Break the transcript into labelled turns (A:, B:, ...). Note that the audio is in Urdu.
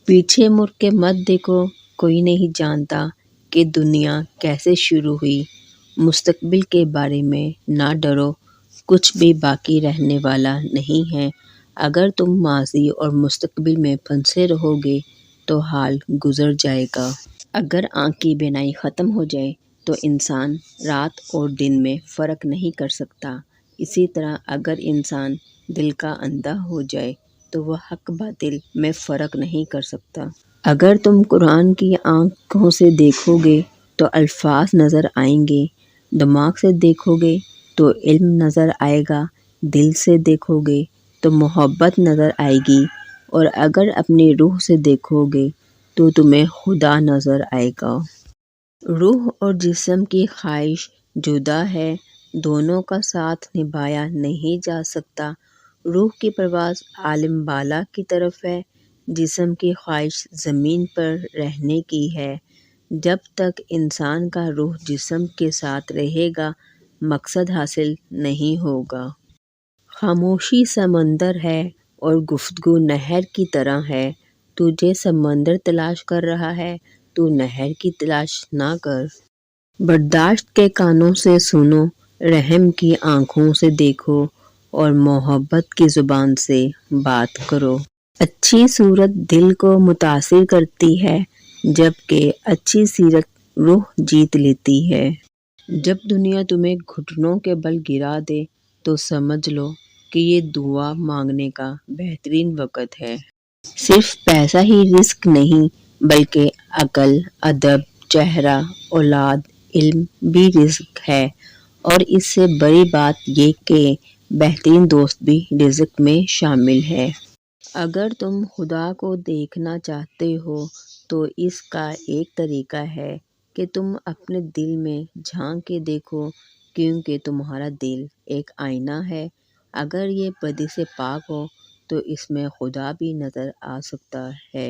A: پیچھے مڑ کے مت دیکھو، کوئی نہیں جانتا کہ دنیا کیسے شروع ہوئی۔ مستقبل کے بارے میں نہ ڈرو، کچھ بھی باقی رہنے والا نہیں ہے۔ اگر تم ماضی اور مستقبل میں پھنسے رہو گے تو حال گزر جائے گا۔ اگر آنکھ کی بینائی ختم ہو جائے تو انسان رات اور دن میں فرق نہیں کر سکتا۔ اسی طرح اگر انسان دل کا اندھا ہو جائے تو وہ حق باطل میں فرق نہیں کر سکتا۔ اگر تم قرآن کی آنکھوں سے دیکھو گے تو الفاظ نظر آئیں گے، دماغ سے دیکھو گے تو علم نظر آئے گا، دل سے دیکھو گے تو محبت نظر آئے گی، اور اگر اپنی روح سے دیکھو گے تو تمہیں خدا نظر آئے گا۔ روح اور جسم کی خواہش جدا ہے، دونوں کا ساتھ نبھایا نہیں جا سکتا۔ روح کی پرواز عالم بالا کی طرف ہے، جسم کی خواہش زمین پر رہنے کی ہے۔ جب تک انسان کا روح جسم کے ساتھ رہے گا مقصد حاصل نہیں ہوگا۔ خاموشی سمندر ہے اور گفتگو نہر کی طرح ہے۔ تجھے سمندر تلاش کر رہا ہے، تو نہر کی تلاش نہ کر۔ برداشت کے کانوں سے سنو، رحم کی آنکھوں سے دیکھو اور محبت کی زبان سے بات کرو۔ اچھی صورت دل کو متاثر کرتی ہے جبکہ اچھی سیرت روح جیت لیتی ہے۔ جب دنیا تمہیں گھٹنوں کے بل گرا دے تو سمجھ لو کہ یہ دعا مانگنے کا بہترین وقت ہے۔ صرف پیسہ ہی رزق نہیں بلکہ عقل، ادب، چہرہ، اولاد، علم بھی رزق ہے، اور اس سے بڑی بات یہ کہ بہترین دوست بھی رزق میں شامل ہے۔ اگر تم خدا کو دیکھنا چاہتے ہو تو اس کا ایک طریقہ ہے کہ تم اپنے دل میں جھانک کے دیکھو، کیونکہ تمہارا دل ایک آئینہ ہے۔ اگر یہ بدی سے پاک ہو تو اس میں خدا بھی نظر آ سکتا ہے۔